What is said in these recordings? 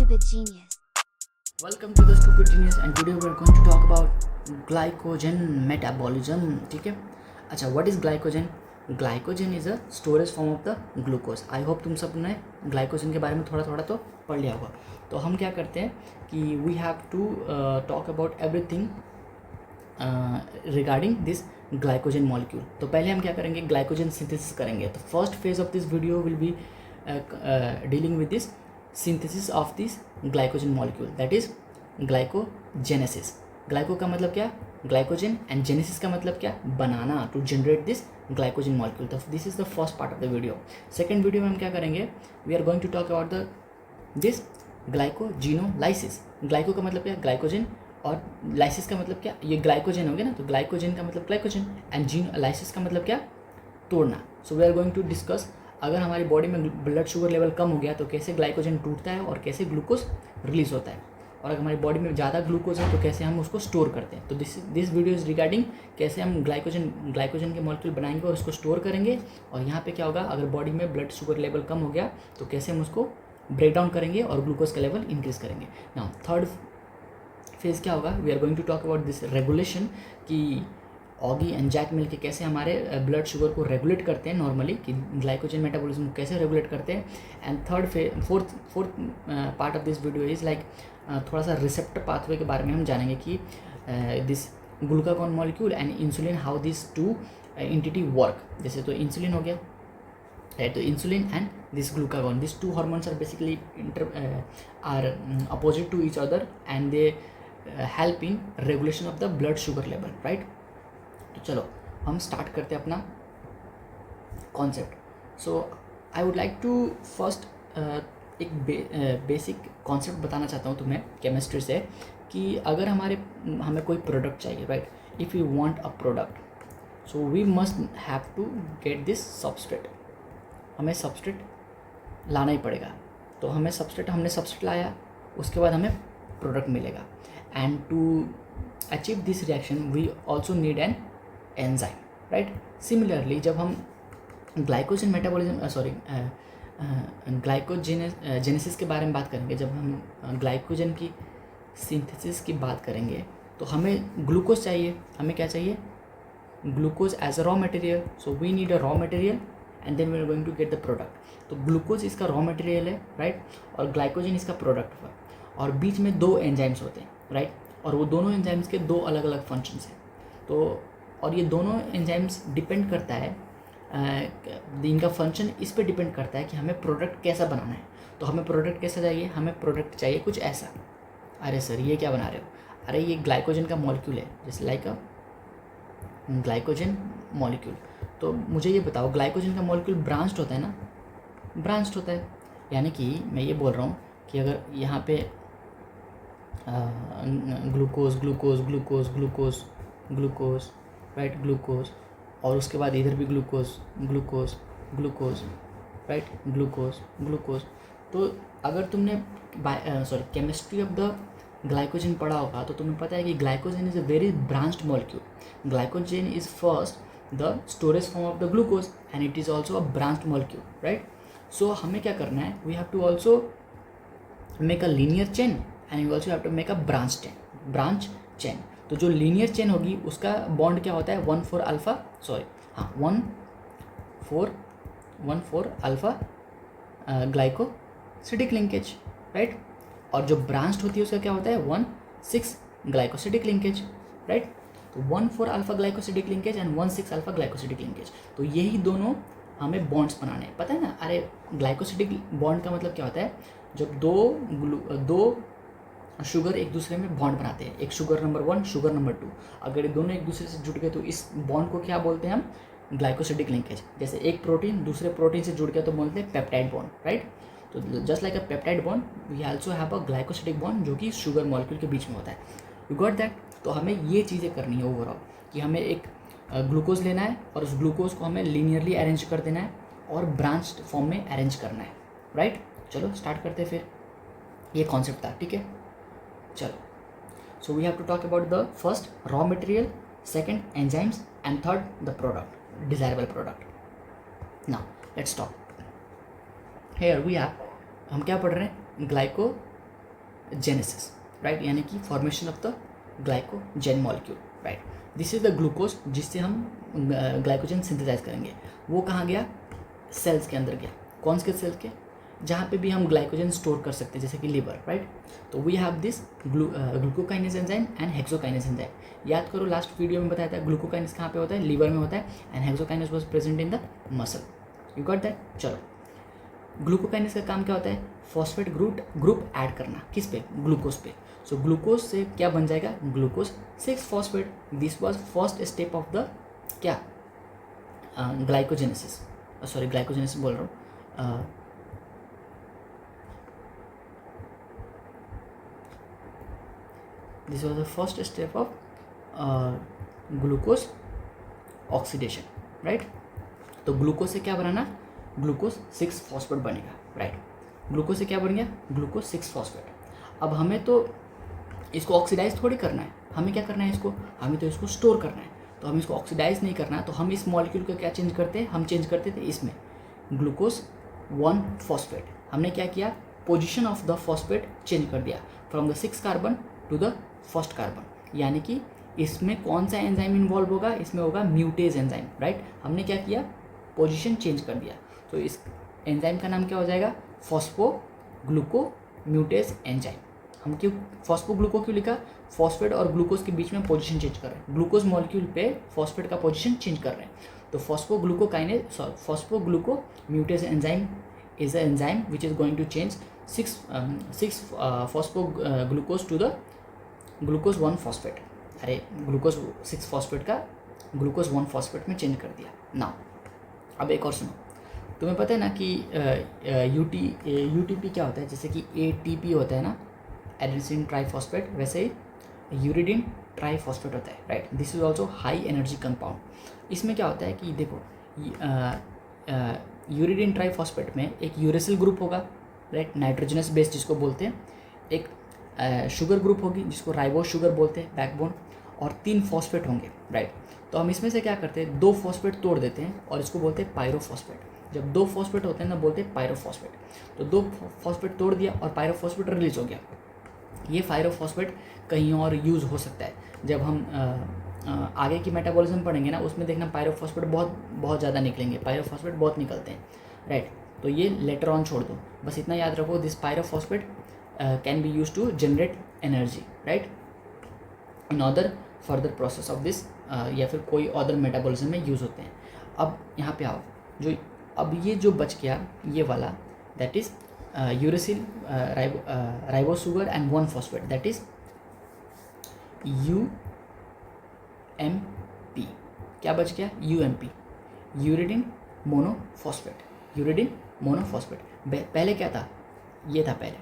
Stupid Genius. Welcome to the Stupid Genius and today we are going to talk about glycogen metabolism. ठीक है. अच्छा, what is glycogen? Glycogen is a storage form of the glucose. I hope तुम सब ने glycogen के बारे में थोड़ा थोड़ा तो पढ़ लिया होगा. तो हम क्या करते हैं कि we have to talk about everything regarding this glycogen molecule. तो पहले हम क्या करेंगे, glycogen synthesis करेंगे. तो first phase of this video will be dealing with this synthesis of this glycogen molecule, that is glycogenesis. Glyco का मतलब क्या, ग्लाइकोजन, एंड जेनेसिस का मतलब क्या, बनाना, to generate this glycogen molecule. तो this is the first part of the video. Second video में हम क्या करेंगे, we are going to talk about the this glycogenolysis. Glyco का मतलब क्या, ग्लाइकोजन, और लाइसिस का मतलब क्या, ये ग्लाइकोजन हो गया ना, तो ग्लाइकोजन का मतलब ग्लाइकोजन, एंड जीनोलाइसिस का मतलब क्या, तोड़ना. So we are going to discuss अगर हमारी बॉडी में ब्लड शुगर लेवल कम हो गया तो कैसे ग्लाइकोजन टूटता है और कैसे ग्लूकोज रिलीज होता है, और अगर हमारी बॉडी में ज़्यादा ग्लूकोज है तो कैसे हम उसको स्टोर करते हैं. तो दिस वीडियो इज़ रिगार्डिंग कैसे हम ग्लाइकोजन के मॉलिक्यूल बनाएंगे और उसको स्टोर करेंगे, और यहाँ पे क्या होगा अगर बॉडी में ब्लड शुगर लेवल कम हो गया तो कैसे हम उसको ब्रेक डाउन करेंगे और ग्लूकोज का लेवल इंक्रीज़ करेंगे. नाउ थर्ड फेज़ क्या होगा, we are going to talk about this regulation कि ऑगी एंड जैक मिल के कैसे हमारे ब्लड शुगर को रेगुलेट करते हैं नॉर्मली, कि ग्लाइकोजन मेटाबॉलिज्म को कैसे रेगुलेट करते हैं. And fourth part of this video is like थोड़ा सा रिसेप्टर पाथवे के बारे में हम जानेंगे कि this glucagon molecule and insulin, how this two entity work. जैसे तो इंसुलिन हो गया, तो insulin and this glucagon, this two hormones are basically are opposite to each other and they help in regulation of the blood sugar level, right. तो चलो हम start करते हैं अपना concept. So I would like to first एक basic concept बताना चाहता हूँ तुम्हें केमिस्ट्री से, कि अगर हमें कोई प्रोडक्ट चाहिए, right, if you want a product, so we must have to get this substrate. हमें सबस्ट्रेट लाना ही पड़ेगा. तो हमने सबस्ट्रेट लाया, उसके बाद हमें प्रोडक्ट मिलेगा. And to achieve this reaction we also need an enzyme, right. Similarly जब हम ग्लाइकोजन मेटाबॉलिज्म ग्लाइकोजेनेसिस के बारे में बात करेंगे, जब हम ग्लाइकोजन की सिंथेसिस की बात करेंगे तो हमें ग्लूकोज चाहिए. हमें क्या चाहिए, glucose as a raw material. So we need a raw material and then we are going to get the product. तो ग्लूकोज इसका रॉ मटेरियल है, राइट, और ग्लाइकोजन इसका प्रोडक्ट है, और बीच में दो एंजाइम्स होते हैं, राइट, और वो दोनों एंजाइम्स के दो अलग अलग फंक्शंस हैं. तो और ये दोनों एंजाइम्स डिपेंड करता है, इनका फंक्शन इस पे डिपेंड करता है कि हमें प्रोडक्ट कैसा बनाना है. तो हमें प्रोडक्ट कैसा चाहिए, हमें प्रोडक्ट चाहिए कुछ ऐसा. अरे सर ये क्या बना रहे हो, अरे ये ग्लाइकोजन का मॉलिक्यूल है, जैसे लाइक अ ग्लाइकोजन मॉलिक्यूल. तो मुझे ये बताओ, ग्लाइकोजन का मॉलिक्यूल ब्रांच्ड होता है ना, ब्रांच्ड होता है. यानी कि मैं ये बोल रहा हूँ कि अगर यहाँ पे glucose glucose glucose glucose glucose, right, glucose, और उसके बाद इधर भी glucose glucose glucose, right, glucose glucose. तो अगर तुमने केमिस्ट्री ऑफ द ग्लाइकोजन पढ़ा होगा तो तुम्हें पता है कि glycogen is a very branched molecule. Glycogen is first the storage form of the glucose and it is also a branched molecule, right. So हमें क्या करना है, we have to also make a linear chain and you also have to make a branch chain. तो जो linear chain होगी उसका bond क्या होता है, 1,4 अल्फा ग्लाइकोसिडिक लिंकेज, राइट. और जो ब्रांच्ड होती है उसका क्या होता है, 1,6 ग्लाइकोसिडिक लिंकेज, राइट. तो 1,4 alpha glycosidic linkage and 1,6 alpha glycosidic linkage. तो यही दोनों हमें बॉन्ड्स बनाने हैं, पता है ना. अरे ग्लाइकोसिडिक बॉन्ड का मतलब क्या होता है, जब दो शुगर एक दूसरे में बॉन्ड बनाते हैं, एक शुगर नंबर 1 शुगर नंबर 2, अगर ये दोनों एक दूसरे से जुड़ गए तो इस बॉन्ड को क्या बोलते हैं हम, ग्लाइकोसिडिक लिंकेज. जैसे एक प्रोटीन दूसरे प्रोटीन से जुड़ गया तो बोलते हैं पेप्टाइड बॉन्ड, राइट. तो just like a peptide bond we also have a glycosidic bond जो कि शुगर मॉलिक्यूल के बीच में होता है. You got that. तो हमें ये चीज़ें करनी है ओवरऑल, कि हमें एक ग्लूकोज लेना है और उस ग्लूकोज को हमें लीनियरली अरेंज कर देना है और ब्रांच्ड फॉर्म में अरेंज करना है, राइट. चलो स्टार्ट करते हैं फिर. ये कॉन्सेप्ट था, ठीक है. चलो, so we have to talk about the first raw material, second enzymes, and third the product, desirable product. Now let's talk. Here we have, हम क्या पढ़ रहे हैं, ग्लाइकोजेनेसिस, राइट, यानी कि formation of the glycogen molecule, right. This is the glucose जिससे हम glycogen synthesise करेंगे। वो कहाँ गया? सेल्स के अंदर गया। कौन से सेल्स के? जहाँ पे भी हम ग्लाइकोजन स्टोर कर सकते हैं, जैसे कि लीवर, राइट। तो we have this glucokinase enzyme and hexokinase enzyme. याद करो लास्ट वीडियो में बताया था ग्लूकोकाइनेज कहाँ पे होता है? लीवर में होता है, and hexokinase was present in the muscle. You got that? चलो, ग्लूकोकाइनेज का काम क्या होता है? फॉस्फेट ग्रुप ऐड करना। किस पे? ग्लूकोज पे। सो ग्लूकोज से क्या बन जाएगा? Glucose 6 phosphate. This was first step of the क्या? ग्लाइकोजेनेसिस। सॉरी, ग्लाइकोजेनेसिस बोल रहा हूँ। This was the first step of glucose oxidation, right. तो ग्लूकोज से क्या बनाना? ग्लूकोज 6 फॉस्फेट बनेगा, राइट। ग्लूकोज से क्या बन गया? Glucose 6 phosphate. अब हमें तो इसको ऑक्सीडाइज थोड़ी करना है, हमें क्या करना है? इसको हमें तो इसको स्टोर करना है। तो हम इसको ऑक्सीडाइज नहीं करना, तो हम इस मॉलिक्यूल को क्या चेंज करते हैं? हम चेंज करते थे इसमें ग्लूकोज 1 फॉस्फेट। हमने क्या किया? Position of the phosphate change कर दिया from the 6 carbon to the first carbon. यानी कि इसमें कौन सा एंजाइम इन्वॉल्व होगा? इसमें होगा म्यूटेज एंजाइम, राइट। हमने क्या किया? पोजीशन चेंज कर दिया। तो इस एंजाइम का नाम क्या हो जाएगा? फॉस्फोग्लूकोम्यूटेज एंजाइम। हम क्यों फॉस्फोग्लूको क्यों लिखा? फॉस्फेट और ग्लूकोज के बीच में पोजीशन चेंज कर रहे हैं। ग्लूकोज मॉलिक्यूल पे फॉस्फेट का पोजीशन चेंज कर रहे हैं। तो phosphoglucomutase enzyme is a enzyme which is going to change 6 phosphoglucose to the glucose 1 phosphate. अरे ग्लूकोज 6 फॉस्फेट का ग्लूकोज 1 फॉस्फेट में चेंज कर दिया ना। अब एक और सुनो, तुम्हें पता है ना कि यूटीपी क्या होता है? जैसे कि एटीपी होता है ना, एडेनोसिन ट्राइफॉस्फेट, वैसे ही यूरिडिन ट्राइफॉस्फेट होता है, right. This is also high energy compound. इसमें क्या होता है कि देखो, यूरिडिन ट्राइफॉस्फेट में एक यूरेसिल ग्रुप होगा, राइट, नाइट्रोजनस बेस जिसको बोलते हैं। एक शुगर ग्रुप होगी जिसको राइबोस शुगर बोलते हैं, बैकबोन, और 3 फॉस्फेट होंगे, राइट। तो हम इसमें से क्या करते हैं? 2 फॉस्फेट तोड़ देते हैं और इसको बोलते हैं पायरोफॉस्फेट। जब 2 फॉस्फेट होते हैं ना, बोलते हैं पायरोफॉस्फेट। तो 2 फॉस्फेट तोड़ दिया और पायरोफॉस्फेट रिलीज हो गया। ये पायरोफॉस्फेट कहीं और यूज़ हो सकता है। जब हम आगे की मेटाबॉलिज्म पढ़ेंगे ना, उसमें देखना पायरोफॉस्फेट बहुत ज़्यादा निकलेंगे, पायरोफॉस्फेट बहुत निकलते हैं, राइट। तो ये लेटर ऑन छोड़ दो, बस इतना याद रखो, this pyrophosphate can be use to generate energy, right, in other further process of this, या फिर कोई अदर मेटाबॉलिज्म में यूज़ होते हैं। अब यहाँ पे आओ, जो अब ये जो बच गया ये वाला, that is uracil ribose sugar and 1 phosphate, that is UMP। क्या बच गया? UMP, uridine monophosphate. Uridine monophosphate. पहले क्या था? ये था पहले,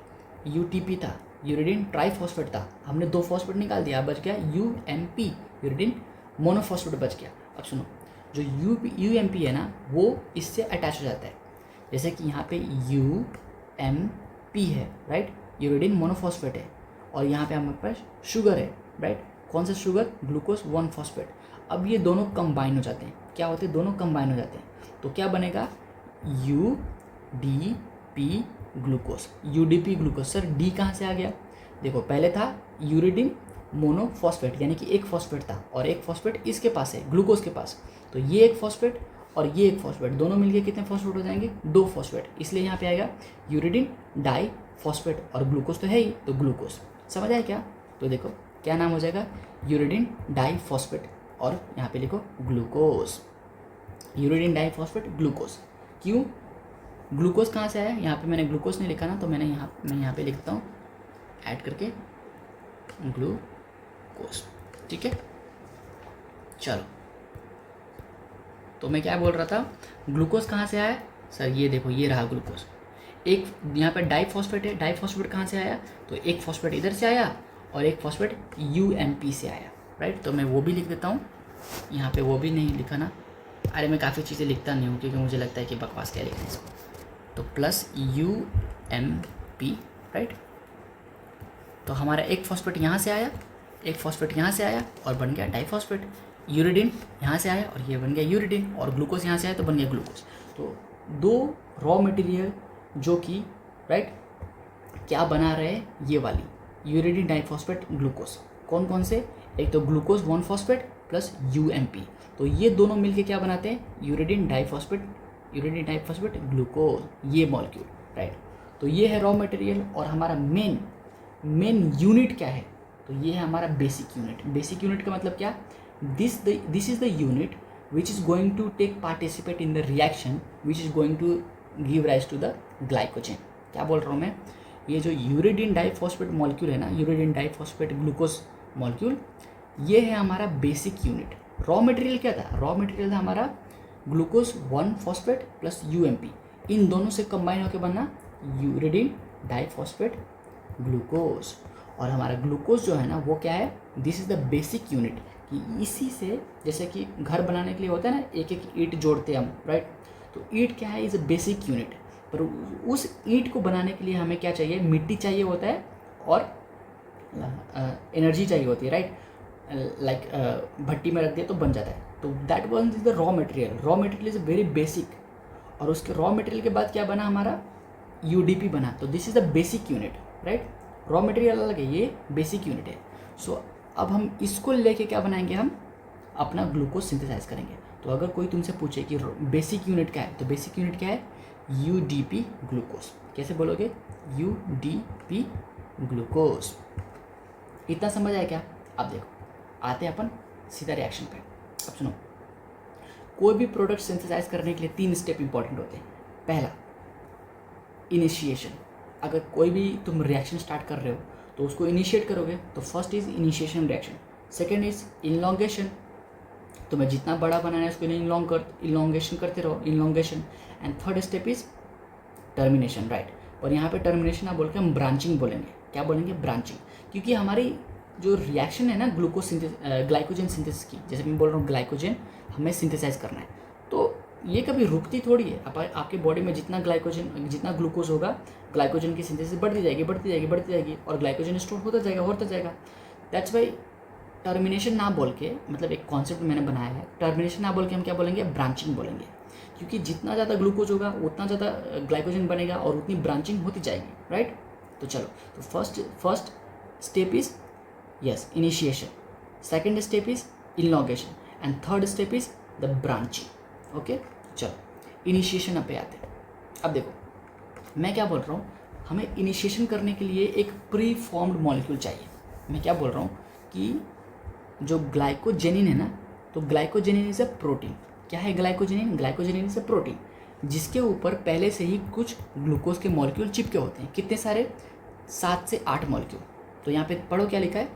UTP था, यूरिडिन ट्राइफॉस्फेट था। हमने 2 फॉस्फेट निकाल दिया, बच गया UMP, यूरिडिन मोनोफॉस्फेट बच गया। अब सुनो, जो UMP है ना, वो इससे अटैच हो जाता है। जैसे कि यहाँ पे UMP है, राइट, यूरिडिन मोनोफॉस्फेट है, और यहाँ पे हमारे पास शुगर है, राइट। कौन सा शुगर? Glucose 1 phosphate. अब ये दोनों कंबाइन हो जाते हैं। क्या होते हैं? दोनों कंबाइन हो जाते हैं। तो क्या बनेगा? UDP glucose. UDP glucose. Sir D कहाँ से आ गया? देखो, पहले था यूरिडिन मोनोफॉस्फेट, यानी कि एक फॉस्फेट था, और एक फॉस्फेट इसके पास है, ग्लूकोज के पास। तो ये एक फॉस्फेट और ये एक फॉस्फेट, दोनों मिलके कितने फॉस्फेट हो जाएंगे? 2 फॉस्फेट। इसलिए यहाँ पे आएगा यूरिडिन डाई फॉस्फेट, और ग्लूकोज तो है ही, तो ग्लूकोज। समझ आया क्या? तो देखो क्या नाम हो जाएगा? यूरिडिन डाई फॉस्फेट, और यहाँ पे लिखो glucose, uridine di phosphate glucose. क्यों? ग्लूकोज कहाँ से आया? यहाँ पे मैंने ग्लूकोज नहीं लिखा ना, तो मैं यहाँ पे लिखता हूँ ऐड करके ग्लूकोज, ठीक है। चलो, तो मैं क्या बोल रहा था? ग्लूकोज कहाँ से आया? सर ये देखो, ये रहा ग्लूकोज। एक यहाँ पे डाइफॉस्फेट है, डाइफॉस्फेट कहाँ से आया? तो एक फॉस्फेट इधर से आया और एक फॉस्फेट UMP से आया, राइट। तो मैं वो भी लिख देता हूँ, यहाँ पे वो भी नहीं लिखा ना। अरे मैं काफ़ी चीज़ें लिखता नहीं हूँ, क्योंकि मुझे लगता है कि बकवास क्या लिखना है इसको। तो प्लस UMP, राइट। तो हमारा एक फॉस्फेट यहाँ से आया, एक फॉस्फेट यहाँ से आया, और बन गया डाइफॉस्फेट। यूरिडिन यहाँ से आया और ये बन गया यूरिडिन, और ग्लूकोज यहाँ से आया तो बन गया ग्लूकोज। तो 2 रॉ मटेरियल जो कि, राइट, क्या बना रहे हैं, ये वाली यूरिडीन डाइफॉस्फेट ग्लूकोज। कौन कौन से, एक तो ग्लूकोज 1-फॉस्फेट प्लस UMP, तो ये दोनों मिलके क्या बनाते हैं, यूरिडीन डाइफॉस्फेट ग्लूकोज, ये मॉलिक्यूल, राइट। तो ये है रॉ मटेरियल। और हमारा मेन यूनिट क्या है, तो ये है हमारा बेसिक यूनिट। बेसिक यूनिट का मतलब क्या, this is the unit which is going to take participate in the reaction which is going to give rise to the glycogen। क्या बोल रहा हूँ मैं, ये जो यूरिडीन डाइफॉस्फेट मॉलिक्यूल है ना, यूरिडीन डाइफॉस्फेट ग्लूकोज मॉलिक्यूल, ये है हमारा बेसिक यूनिट। रॉ मटेरियल क्या था, रॉ मटेरियल था हमारा ग्लूकोज 1-फॉस्फेट प्लस UMP, इन दोनों से कंबाइन होकर बनना यूरिडीन डाइफॉस्फेट ग्लूकोज। और हमारा ग्लूकोज जो है ना वो क्या है, this is the basic unit, कि इसी से, जैसे कि घर बनाने के लिए होता है ना, एक एक ईंट जोड़ते हैं हम, राइट। तो ईंट क्या है, इज़ अ बेसिक यूनिट। पर उस ईंट को बनाने के लिए हमें क्या चाहिए, मिट्टी चाहिए होता है और एनर्जी चाहिए होती है, राइट। लाइक भट्टी में रख दिया तो बन जाता है। तो that one is the raw material. Raw material is very basic. और उसके रॉ मटेरियल के बाद क्या बना हमारा, UDP बना। तो this is the basic unit, right. Raw material अलग है, ये बेसिक यूनिट है। सो अब हम इसको लेके क्या बनाएंगे, हम अपना ग्लूकोज सिंथेसाइज करेंगे। तो अगर कोई तुमसे पूछे कि बेसिक यूनिट क्या है, तो बेसिक यूनिट क्या है, UDP ग्लूकोज। कैसे बोलोगे, UDP ग्लूकोज। इतना समझ आया क्या। अब देखो, आते हैं अपन सीधा रिएक्शन पे। अब सुनो, कोई भी प्रोडक्ट सिंथेसाइज करने के लिए 3 स्टेप इंपॉर्टेंट होते हैं। पहला, इनिशिएशन। अगर कोई भी तुम रिएक्शन स्टार्ट कर रहे हो तो उसको इनिशिएट करोगे, तो first is initiation reaction. Second is elongation, तुम्हें जितना बड़ा बनाना है उसको इनलॉन्गेशन करते रहो, elongation. And third step is termination, right. और यहाँ पे टर्मिनेशन ना बोल के हम ब्रांचिंग बोलेंगे। क्या बोलेंगे, ब्रांचिंग। क्योंकि हमारी जो रिएक्शन है ना ग्लाइकोजन सिंथेसिस की, जैसे मैं बोल रहा हूँ ग्लाइकोजन हमें सिंथेसाइज करना है, तो ये कभी रुकती थोड़ी है। आपके बॉडी में जितना ग्लूकोज होगा, ग्लाइकोजन की सिंथेसिस बढ़ती जाएगी और ग्लाइकोजन स्टोर होता जाएगा। दैट्स वाई टर्मिनेशन ना बोल के, मतलब एक कॉन्सेप्ट मैंने बनाया है, टर्मिनेशन ना बोल के हम क्या बोलेंगे, ब्रांचिंग बोलेंगे। क्योंकि जितना ज़्यादा ग्लूकोज होगा उतना ज़्यादा ग्लाइकोजन बनेगा और उतनी ब्रांचिंग होती जाएगी, राइट। तो चलो, तो first step is initiation, second step is elongation and third step is the branching. Okay, चलो इनिशिएशन पे आते हैं। अब देखो मैं क्या बोल रहा हूँ, हमें इनिशिएशन करने के लिए एक प्री फॉर्म्ड मॉलिक्यूल चाहिए। मैं क्या बोल रहा हूँ कि जो ग्लाइकोजेनिन है ना, तो ग्लाइकोजेनिन इज़ अ प्रोटीन। क्या है ग्लाइकोजेनिन, ग्लाइकोजेनिन इज़ अ प्रोटीन जिसके ऊपर पहले से ही कुछ ग्लूकोज के मॉलिक्यूल चिपके होते हैं। कितने सारे, 7 से 8 मॉलिक्यूल। तो यहाँ पे पढ़ो क्या लिखा है,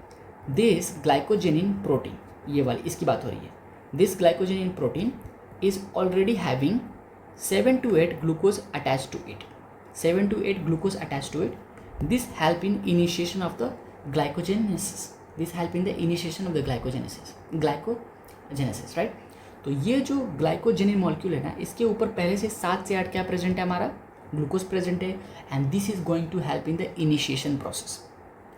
दिस ग्लाइकोजेनिन प्रोटीन, ये वाली इसकी बात हो रही है। This glycogenin protein is already having 7 to 8 glucose attached to it. 7 to 8 glucose attached to it. This help in initiation of the glycogenesis. Glycogenesis, right? तो ये जो ग्लाइकोजेनिन मॉलिक्यूल है ना, इसके ऊपर पहले से 7 से 8 क्या प्रेजेंट है, हमारा ग्लूकोज प्रेजेंट है। And this is going to help in the initiation process.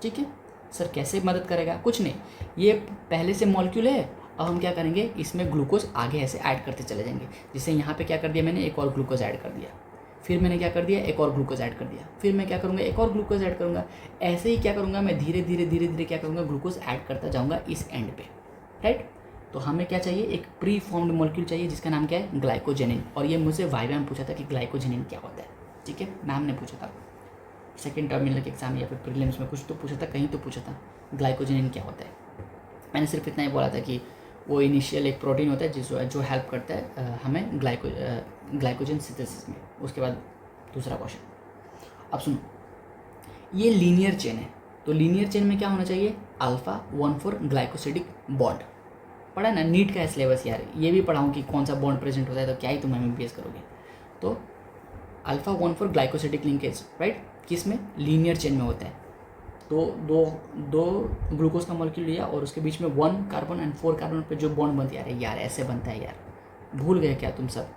ठीक है सर, कैसे मदद करेगा, कुछ नहीं, ये पहले से मॉलिक्यूल है, अब हम क्या करेंगे, इसमें ग्लूकोज आगे ऐसे ऐड करते चले जाएंगे। जैसे यहाँ पे क्या कर दिया मैंने, एक और ग्लूकोज ऐड कर दिया, फिर मैंने क्या कर दिया, एक और ग्लूकोज ऐड कर दिया, फिर मैं क्या करूँगा, एक और ग्लूकोज ऐड करूँगा। ऐसे ही क्या करूँगा मैं, धीरे धीरे क्या करूँगा, ग्लूकोज ऐड करता जाऊँगा इस एंड पे, राइट। तो हमें क्या चाहिए, एक प्री फॉर्म्ड मॉलिक्यूल चाहिए जिसका नाम क्या है, ग्लाइकोजेनिन। और ये मुझसे वाइवा में पूछा था कि ग्लाइकोजेनिन क्या होता है। ठीक है, मैम ने पूछा था सेकेंड टर्मिनल के एग्जाम या फिर प्रीलिम्स में, कुछ तो पूछा था, कहीं तो पूछा था ग्लाइकोजेनिन क्या होता है। मैंने सिर्फ इतना ही बोला था कि वो इनिशियल एक प्रोटीन होता है जो हेल्प करता है हमें ग्लाइकोजन सिंथेसिस में। उसके बाद दूसरा क्वेश्चन, अब सुनो, ये लीनियर चेन है, तो लीनियर चेन में क्या होना चाहिए, अल्फा 1,4 ग्लाइकोसिडिक बॉन्ड। पढ़ा ना, नीट का सिलेबस यार, ये भी पढ़ाऊँ कि कौन सा बॉन्ड प्रेजेंट होता है, तो क्या ही तुम MBBS करोगे। तो अल्फा 1,4 ग्लाइकोसिडिक लिंकेज, राइट, किस में, लीनियर चेन में होता है। तो दो ग्लूकोज का मॉलिक्यूल लिया और उसके बीच में 1 कार्बन एंड 4 कार्बन पे जो बॉन्ड बनती है, यार ऐसे बनता है यार, भूल गए क्या तुम सब,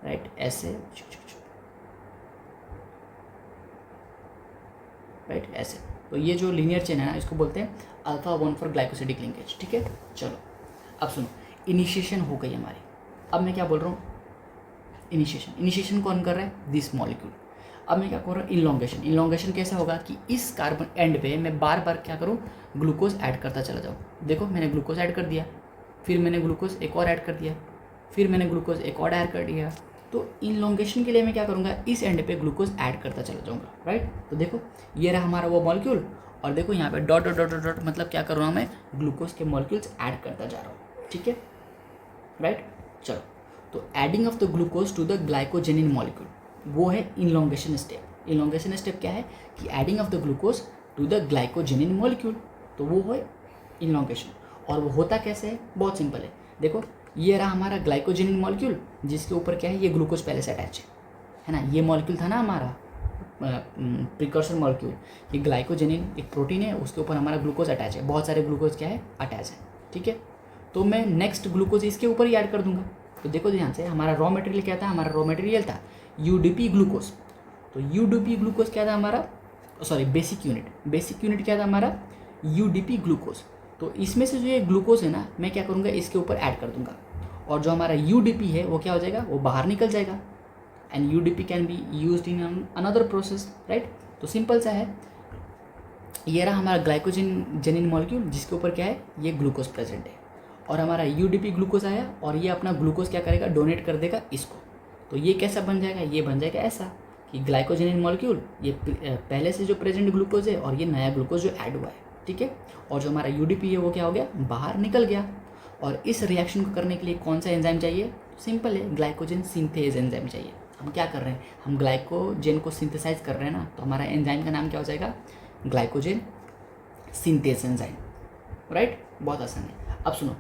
राइट, ऐसे, राइट, ऐसे। तो ये जो लीनियर चेन है ना, इसको बोलते हैं अल्फा 1,4 ग्लाइकोसिडिक लिंकेज। ठीक है, चलो अब सुनो, इनिशिएशन हो गई हमारी। अब मैं क्या बोल रहा हूँ, इनिशिएशन कौन कर रहा है, दिस मॉलिक्यूल। अब मैं क्या कर रहा हूँ, इलॉन्गेशन। इलॉन्गेशन कैसा होगा कि इस कार्बन एंड पे मैं बार बार क्या करूँ, ग्लूकोज ऐड करता चला जाऊँ। देखो मैंने ग्लूकोज ऐड कर दिया, फिर मैंने ग्लूकोज एक और ऐड कर दिया, फिर मैंने ग्लूकोज एक और ऐड कर दिया। तो इलॉन्गेशन के लिए मैं क्या करूँगा, इस एंड पे ग्लूकोज ऐड करता चला जाऊँगा, राइट। तो देखो ये रहा हमारा वो मॉलिक्यूल, और देखो यहाँ पे डॉट डॉट डॉट डॉट मतलब क्या कर रहा हूँ मैं, ग्लूकोज के मॉलिक्यूल्स ऐड करता जा रहा हूँ, ठीक है, राइट। चलो, तो adding of the glucose to the glycogenin molecule, वो है इलॉन्गेशन स्टेप। इलॉन्गेशन स्टेप क्या है कि adding of the glucose to the glycogenin molecule, तो वो है इलॉन्गेशन। और वो होता कैसे है, बहुत सिंपल है। देखो ये रहा हमारा ग्लाइकोजेनिन मॉलिक्यूल, जिसके ऊपर क्या है, ये ग्लूकोज पहले से अटैच है ना। ये मॉलिक्यूल था ना हमारा प्रिकर्सर मॉलिक्यूल, ये ग्लाइकोजेनिन एक प्रोटीन है, उसके ऊपर हमारा ग्लूकोज अटैच है, बहुत सारे ग्लूकोज क्या है अटैच है, ठीक है। तो मैं नेक्स्ट ग्लूकोज इसके ऊपर ही ऐड कर दूंगा। तो देखो ध्यान से, हमारा रॉ मटेरियल क्या था, हमारा रॉ मटेरियल था यूडीपी ग्लूकोज। तो यूडीपी ग्लूकोज क्या था हमारा, सॉरी बेसिक यूनिट क्या था हमारा, यूडीपी ग्लूकोज। तो इसमें से जो ये ग्लूकोज है ना, मैं क्या करूँगा, इसके ऊपर ऐड कर दूंगा, और जो हमारा यूडीपी है वो क्या हो जाएगा, वो बाहर निकल जाएगा। And UDP can be used in another process, right. तो सिंपल सा है, ये रहा हमारा ग्लाइकोजेनिन मॉलिक्यूल, जिसके ऊपर क्या है, ये ग्लूकोज प्रेजेंट है, और हमारा यूडीपी ग्लूकोज आया, और ये अपना ग्लूकोज क्या करेगा, डोनेट कर देगा इसको। तो ये कैसा बन जाएगा, ये बन जाएगा ऐसा कि ग्लाइकोजेनिन मॉलिक्यूल, ये पहले से जो प्रेजेंट ग्लूकोज है, और ये नया ग्लूकोज जो ऐड हुआ है, ठीक है। और जो हमारा यूडीपी है वो क्या हो गया, बाहर निकल गया। और इस रिएक्शन को करने के लिए कौन सा एंजाइम चाहिए, सिंपल है, ग्लाइकोजन सिंथेज एंजाइम चाहिए। हम क्या कर रहे हैं, हम ग्लाइकोजन को सिंथेसाइज कर रहे हैं ना, तो हमारा एंजाइम का नाम क्या हो जाएगा, ग्लाइकोजन सिंथेज एंजाइम, राइट। बहुत आसान है। अब सुनो,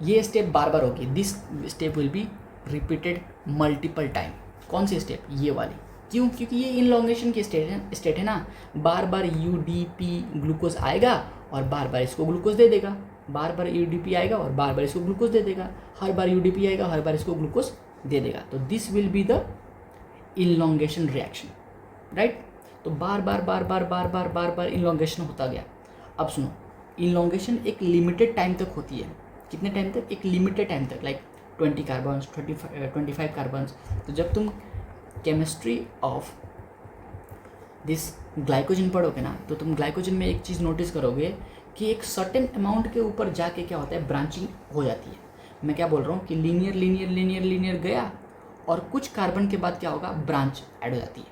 ये स्टेप बार बार होगी, this step will be repeated multiple time. कौन सी स्टेप, ये वाली। क्यों, क्योंकि ये इनलॉन्गेशन की स्टेट है ना, बार बार यूडीपी ग्लूकोज आएगा और बार बार इसको ग्लूकोज दे देगा, बार बार यूडीपी आएगा और बार बार इसको ग्लूकोज दे देगा, हर बार यूडीपी आएगा, हर बार इसको ग्लूकोज दे देगा। तो this will be the elongation reaction, right. तो बार बार बार बार बार बार बार बार इनलॉन्गेशन होता गया। अब सुनो, इनलॉन्गेशन एक लिमिटेड टाइम तक होती है। कितने टाइम तक, एक लिमिटेड टाइम तक, लाइक 20 कार्बन्स, 25 कार्बन्स। तो जब तुम केमिस्ट्री ऑफ दिस ग्लाइकोजन पढ़ोगे ना, तो तुम ग्लाइकोजन में एक चीज़ नोटिस करोगे कि एक सर्टेन अमाउंट के ऊपर जाके क्या होता है, ब्रांचिंग हो जाती है। मैं क्या बोल रहा हूँ कि लीनियर लीनियर लीनियर लीनियर गया, और कुछ कार्बन के बाद क्या होगा, ब्रांच ऐड हो जाती है।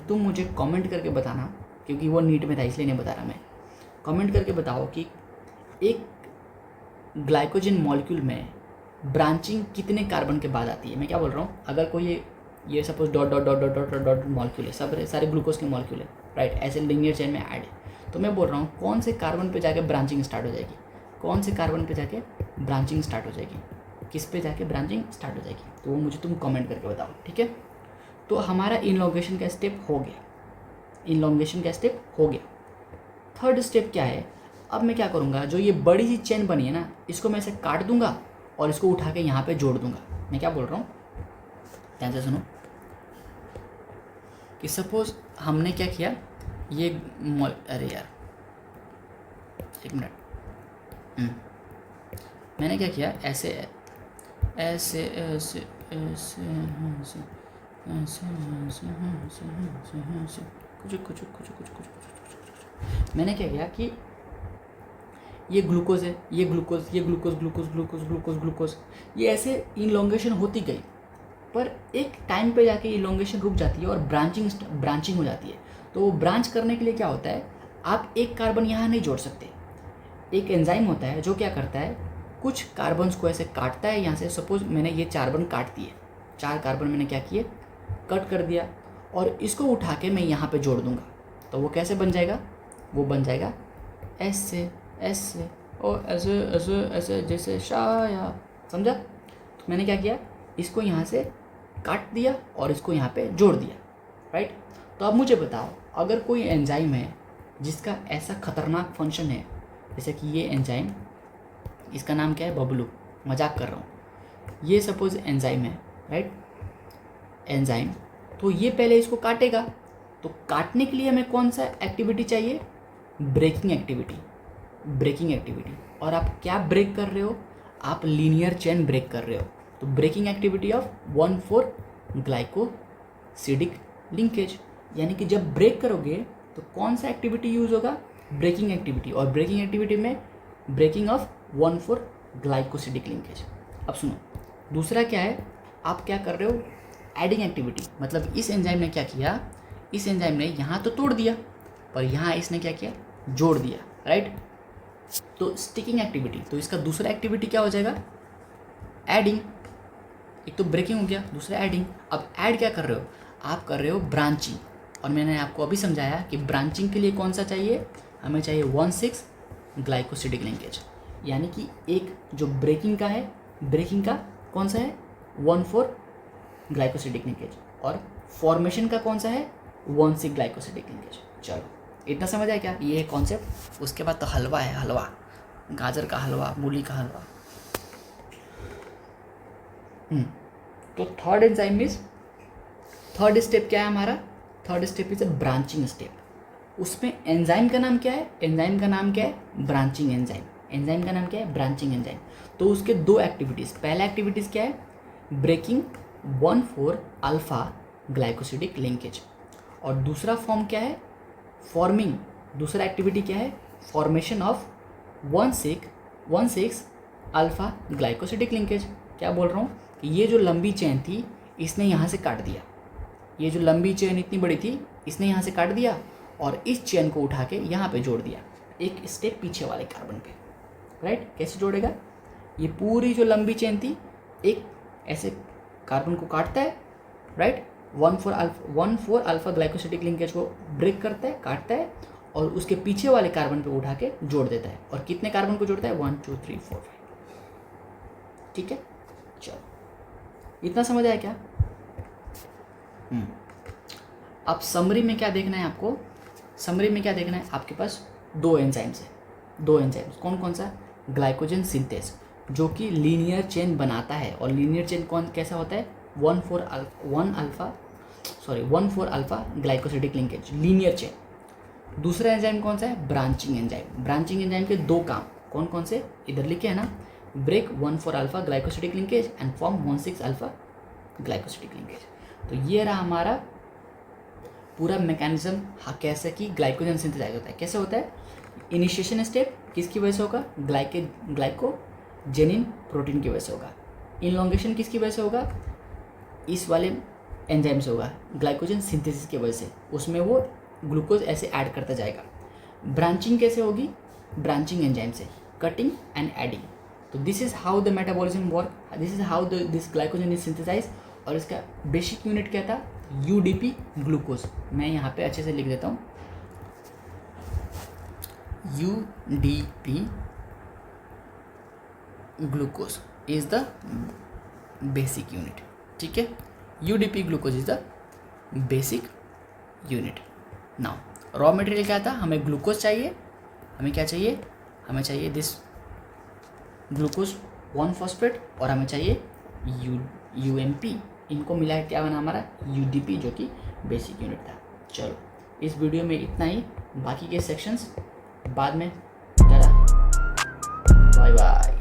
तुम मुझे कमेंट करके बताना, क्योंकि वो नीट में था इसलिए नहीं बता रहा मैं। कमेंट करके बताओ कि एक ग्लाइकोजन मॉलिक्यूल में ब्रांचिंग कितने कार्बन के बाद आती है। मैं क्या बोल रहा हूँ, अगर कोई ये suppose dot dot dot dot dot dot molecule है, सब सारे ग्लूकोज के मॉलिक्यूल है, राइट, ऐसे लीनियर चेन में ऐड है। तो मैं बोल रहा हूँ कौन से कार्बन पे जाके ब्रांचिंग स्टार्ट हो जाएगी, कौन से कार्बन पे जाके ब्रांचिंग स्टार्ट हो जाएगी, किस पे जाके ब्रांचिंग स्टार्ट हो जाएगी, तो वो मुझे तुम कमेंट करके बताओ, ठीक है। तो हमारा इनलॉन्गेशन का स्टेप हो गया, इनलॉन्गेशन का स्टेप हो गया। थर्ड स्टेप क्या है, अब मैं क्या करूँगा, जो ये बड़ी सी चेन बनी है ना, इसको मैं ऐसे काट दूंगा और इसको उठा के यहाँ पे जोड़ दूंगा। मैं क्या बोल रहा हूँ, ध्यान से सुनो, कि सपोज हमने क्या किया, ये अरे यार एक मिनट, मैंने क्या किया, ऐसे ऐसे ऐसे ऐसे ऐसे ऐसे ऐसे कुछ कुछ कुछ कुछ कुछ मैंने क्या किया कि ये ग्लूकोज है, ये ग्लूकोज, ये glucose glucose glucose glucose glucose, ये ऐसे इलॉन्गेशन होती गई, पर एक टाइम पे जाके इलॉन्गेशन रुक जाती है और ब्रांचिंग हो जाती है। तो वो ब्रांच करने के लिए क्या होता है, आप एक कार्बन यहाँ नहीं जोड़ सकते। एक एंजाइम होता है जो क्या करता है, कुछ कार्बन्स को ऐसे काटता है यहाँ से। सपोज मैंने ये 4 कार्बन काट दिए, 4 कार्बन मैंने क्या किए, कट कर दिया, और इसको उठा के मैं यहाँ पे जोड़ दूंगा। तो वो कैसे बन जाएगा, वो बन जाएगा ऐसे ऐसे और ऐसे ऐसे ऐसे, जैसे शाया, समझा। तो मैंने क्या किया, इसको यहाँ से काट दिया और इसको यहाँ पे जोड़ दिया, राइट। तो अब मुझे बताओ, अगर कोई एंजाइम है जिसका ऐसा खतरनाक फंक्शन है, जैसे कि ये एंजाइम, इसका नाम क्या है, बबलू, मजाक कर रहा हूँ, ये सपोज एंजाइम है, राइट, एंजाइम। तो ये पहले इसको काटेगा, तो काटने के लिए हमें कौन सा एक्टिविटी चाहिए, ब्रेकिंग एक्टिविटी, ब्रेकिंग एक्टिविटी। और आप क्या ब्रेक कर रहे हो, आप लीनियर चेन ब्रेक कर रहे हो। तो breaking activity of 1,4 glycosidic linkage. यानी कि जब ब्रेक करोगे तो कौन सा एक्टिविटी यूज होगा, ब्रेकिंग एक्टिविटी, और ब्रेकिंग एक्टिविटी में ब्रेकिंग ऑफ 1,4 ग्लाइकोसिडिक लिंकेज। अब सुनो, दूसरा क्या है, आप क्या कर रहे हो, एडिंग एक्टिविटी, मतलब इस एंजाइम ने क्या किया, इस एंजाइम ने यहाँ तो तोड़ दिया पर यहाँ इसने क्या किया, जोड़ दिया, राइट। तो स्टिकिंग एक्टिविटी, तो इसका दूसरा एक्टिविटी क्या हो जाएगा, एडिंग। एक तो ब्रेकिंग हो गया, दूसरा एडिंग। अब ऐड क्या कर रहे हो, आप कर रहे हो ब्रांचिंग, और मैंने आपको अभी समझाया कि ब्रांचिंग के लिए कौन सा चाहिए, हमें चाहिए 1,6 ग्लाइकोसिडिक लिंकेज, यानी कि एक जो ब्रेकिंग का है, ब्रेकिंग का कौन सा है 1,4 ग्लाइकोसिडिक लिंकेज, और फॉर्मेशन का कौन सा है 1,6 ग्लाइकोसिडिक लिंकेज। चलो इतना समझ आया क्या, ये है कॉन्सेप्ट। उसके बाद तो हलवा है, हलवा, गाजर का हलवा, मूली का हलवा। तो third enzyme is, third step क्या है हमारा, third step is a branching step. उसमें एंजाइम का नाम क्या है, एंजाइम का नाम क्या है, ब्रांचिंग एंजाइम। एंजाइम का नाम क्या है, ब्रांचिंग एंजाइम। तो उसके दो एक्टिविटीज़, पहला एक्टिविटीज़ क्या है, ब्रेकिंग 1,4 अल्फा ग्लाइकोसिडिक लिंकेज, और दूसरा फॉर्म क्या है, फॉर्मिंग, दूसरा एक्टिविटी क्या है, formation of 1,6 alpha glycosidic linkage. क्या बोल रहा हूँ कि ये जो लंबी चेन थी इसने यहाँ से काट दिया, ये जो लंबी चेन इतनी बड़ी थी इसने यहाँ से काट दिया, और इस चेन को उठा के यहाँ पे जोड़ दिया, एक स्टेप पीछे वाले कार्बन पे, राइट। कैसे जोड़ेगा, ये पूरी जो लंबी चेन थी एक ऐसे कार्बन को काटता है, राइट, 1,4 अल्फा ग्लाइकोसिडिक लिंकेज को ब्रेक करता है, काटता है, और उसके पीछे वाले कार्बन पे उठा के जोड़ देता है। और कितने कार्बन को जोड़ता है, 1 2 3 4 5, ठीक है। चलो इतना समझ आया क्या। अब समरी में क्या देखना है आपको, समरी में क्या देखना है, आपके पास दो एंजाइम्स है, दो एंजाइम्स कौन कौन सा, ग्लाइकोजन सिंथेस जो कि लीनियर चेन बनाता है, और लीनियर चेन कौन कैसा होता है, 1,4 alpha glycosidic linkage, linear chain. दूसरा एंजाइम कौन सा है, ब्रांचिंग एंजाइम। ब्रांचिंग एंजाइम के दो काम कौन कौन से, इधर लिखे है ना, break 1,4 alpha glycosidic linkage and form 1,6 alpha glycosidic linkage. तो ये रहा हमारा पूरा मैकेनिज्म, हाँ कैसे कि ग्लाइकोजन सिंथेसाइज होता है। कैसे होता है, इनिशिएशन स्टेप किसकी वजह से होगा, ग्लाइकोजेनिन प्रोटीन की वजह से होगा। इनलॉन्गेशन किसकी वजह से होगा, इस वाले एंजाइम से होगा, ग्लाइकोजन सिंथेसिस की वजह से, उसमें वो ग्लूकोज ऐसे ऐड करता जाएगा। ब्रांचिंग कैसे होगी, ब्रांचिंग एंजाइम से, कटिंग एंड एडिंग। तो this is how the metabolism work, this is how this glycogen is synthesize. और इसका बेसिक यूनिट क्या था, यूडीपी ग्लूकोज। मैं यहाँ पे अच्छे से लिख देता हूँ, UDP glucose is the basic unit, ठीक है। UDP glucose is the basic unit. Now raw material क्या था, हमें ग्लूकोज चाहिए, हमें क्या चाहिए, हमें चाहिए दिस ग्लूकोज 1-फॉस्फेट, और हमें चाहिए यूएमपी। इनको मिला क्या बना हमारा यूडीपी, जो कि बेसिक यूनिट था। चलो इस वीडियो में इतना ही, बाकी के सेक्शंस बाद में। Bye bye.